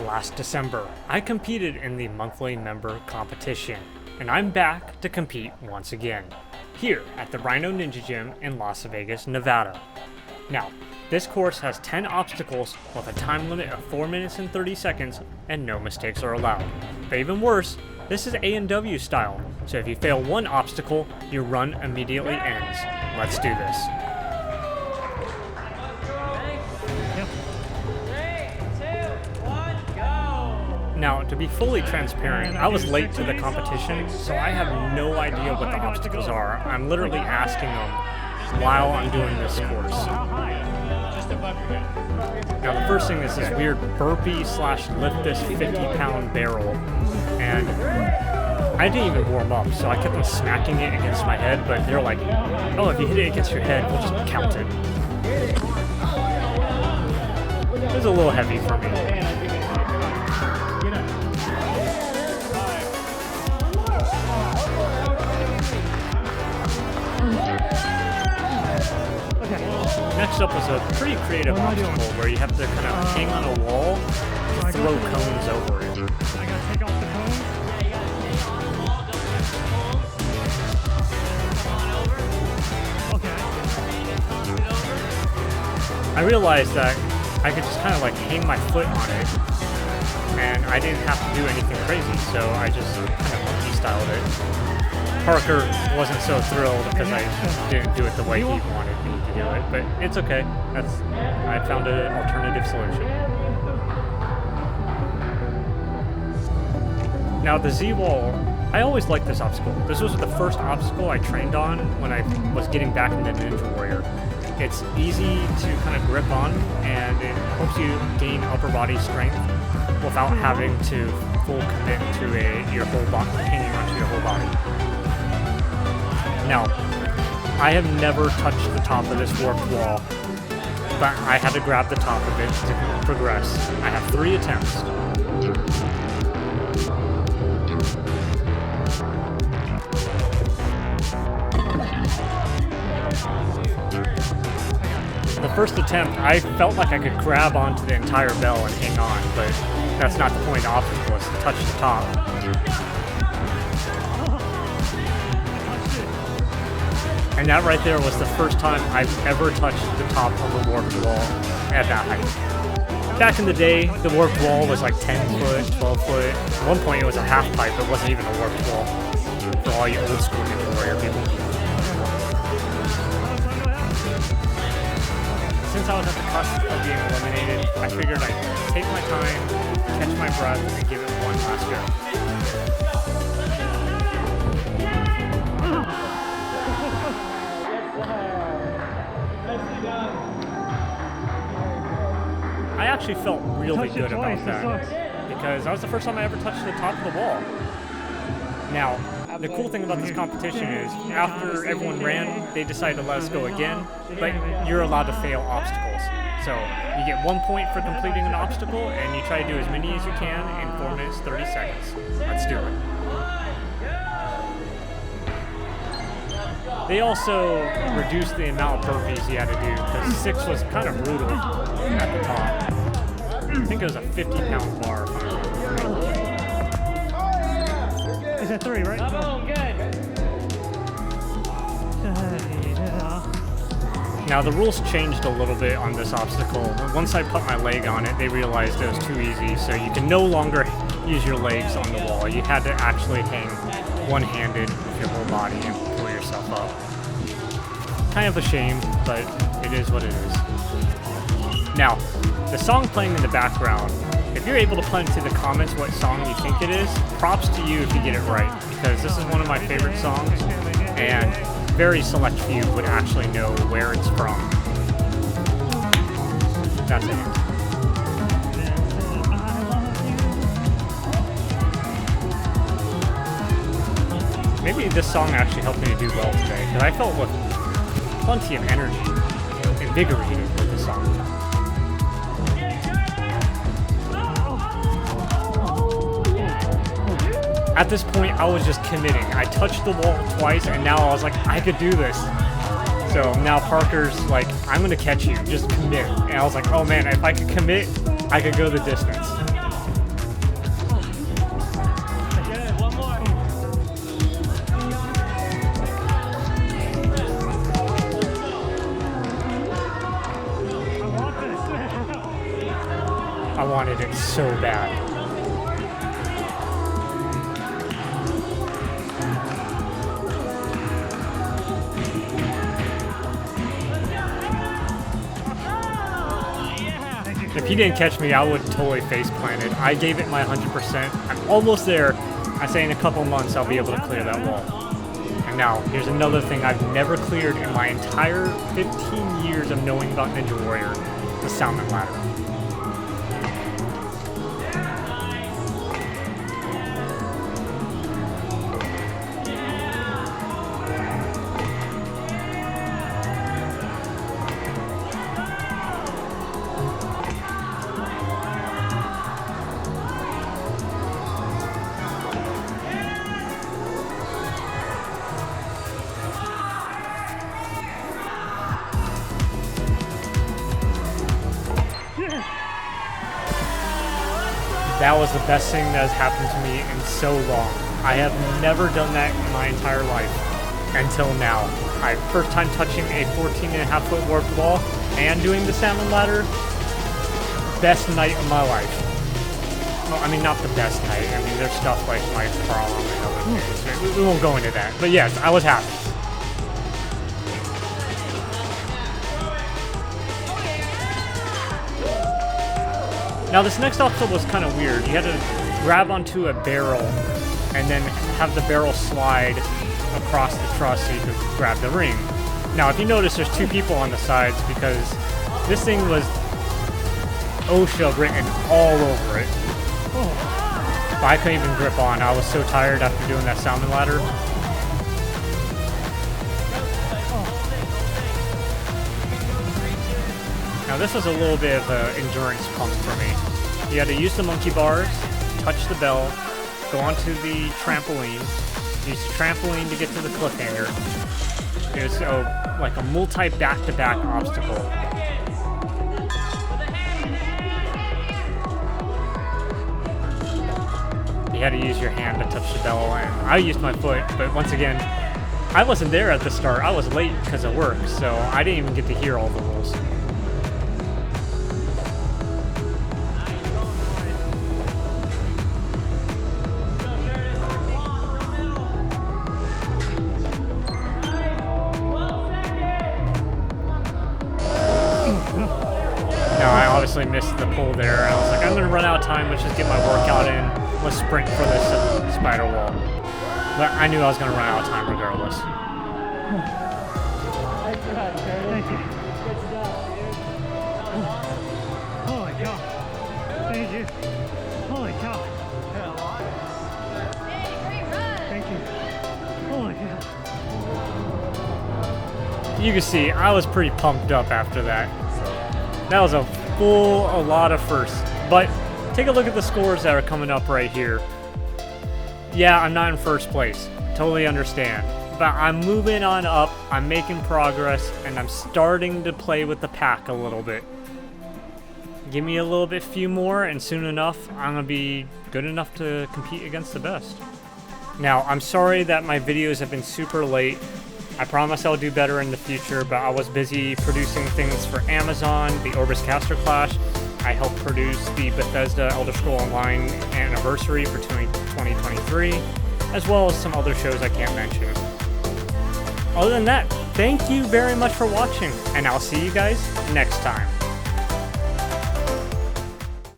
Last December, I competed in the monthly member competition, and I'm back to compete once again, here at the Rhino Ninja Gym in Las Vegas, Nevada. Now, this course has 10 obstacles with a time limit of 4 minutes and 30 seconds, and no mistakes are allowed. But even worse, this is A&W style, so if you fail one obstacle, your run immediately ends. Let's do this. Now, to be fully transparent, I was late to the competition, so I have no idea what the obstacles are. I'm literally asking them while I'm doing this course. Now, the first thing is this weird burpee slash lift this 50-pound barrel, and I didn't even warm up, so I kept on smacking it against my head, but they're like, oh, if you hit it against your head, we'll just count it. It was a little heavy for me. Next up was a pretty creative obstacle where you have to kind of hang on a wall and throw cones over it. I gotta take off the cone. Okay. I realized that I could just kind of like hang my foot on it, and I didn't have to do anything crazy, so I just kind of monkey styled it. Parker wasn't so thrilled because I didn't do it the way he wanted me to do it, but it's okay. I found an alternative solution. Now the Z-Wall, I always liked this obstacle. This was the first obstacle I trained on when I was getting back into Ninja Warrior. It's easy to kind of grip on, and it helps you gain upper body strength without having to full commit to your whole body, hanging onto your whole body. Now, I have never touched the top of this warped wall, but I had to grab the top of it to progress. I have 3 attempts. The first attempt, I felt like I could grab onto the entire bell and hang on, but that's not the point of the obstacle, is to touch the top. And that right there was the first time I've ever touched the top of a warped wall at that height. Back in the day, the warped wall was like 10 foot, 12 foot. At one point it was a half pipe, it wasn't even a warped wall. For all you old school Ninja Warrior people. Since I was at the cusp of being eliminated, I figured I'd take my time, catch my breath, and give it one last go. I actually felt really good about that, because that was the first time I ever touched the top of the wall. Now, the cool thing about this competition is, after everyone ran, they decided to let us go again, but you're allowed to fail obstacles. So, you get 1 point for completing an obstacle, and you try to do as many as you can in 4 minutes, 30 seconds. Let's do it. They also reduced the amount of burpees you had to do, because 6 was kind of brutal at the top. I think it was a 50-pound bar. Is that 3, right? Oh, good. Now the rules changed a little bit on this obstacle. Once I put my leg on it, they realized it was too easy, so you can no longer use your legs on the wall. You had to actually hang one-handed with your whole body and pull yourself up. Kind of a shame, but it is what it is. Now, the song playing in the background, if you're able to put into the comments what song you think it is, props to you if you get it right, because this is one of my ste songs, and very select few would actually know where it's from. That's it. Maybe this song actually helped me to do well today, because I felt with plenty of energy, invigorated with the song. At this point, I was just committing. I touched the wall twice, and now I was like, I could do this. So now Parker's like, I'm gonna catch you, just commit. And I was like, oh man, if I could commit, I could go the distance. I wanted it so bad. If he didn't catch me, I would totally face planted. I gave it my 100%. I'm almost there. I say in a couple months I'll be able to clear that wall. And now, here's another thing I've never cleared in my entire 15 years of knowing about Ninja Warrior, the Salmon Ladder. That was the best thing that has happened to me in so long. I have never done that in my entire life until now. First time touching a 14.5-foot warped wall and doing the salmon ladder. Best night of my life. Well, I mean, not the best night. I mean, there's stuff like my prom and other things. We won't go into that. But yes, I was happy. Now this next obstacle was kind of weird. You had to grab onto a barrel and then have the barrel slide across the truss so you could grab the ring. Now if you notice, there's two people on the sides because this thing was OSHA written all over it. But I couldn't even grip on. I was so tired after doing that salmon ladder. Now this was a little bit of an endurance pump for me. You had to use the monkey bars, touch the bell, go onto the trampoline, use the trampoline to get to the cliffhanger. It was like a multi-back-to-back obstacle. You had to use your hand to touch the bell, and I used my foot, but once again, I wasn't there at the start. I was late because of work, so I didn't even get to hear all the rules. Missed the pull there, and I was like, I'm gonna run out of time, let's just get my workout in, let's sprint for this spider wall. But I knew I was gonna run out of time regardless. Thank you. Holy cow. Thank you. Holy cow. Thank you. Holy cow. You can see, I was pretty pumped up after that. That was a lot of firsts. But take a look at the scores that are coming up right here. Yeah, I'm not in first place. Totally understand. But I'm moving on up, I'm making progress, and I'm starting to play with the pack a little bit. Give me a little bit few more, and soon enough, I'm going to be good enough to compete against the best. Now, I'm sorry that my videos have been super late. I promise I'll do better in the future, but I was busy producing things for Amazon, the Orbis Caster Clash. I helped produce the Bethesda Elder Scrolls Online anniversary for 2023, as well as some other shows I can't mention. Other than that, thank you very much for watching, and I'll see you guys next time.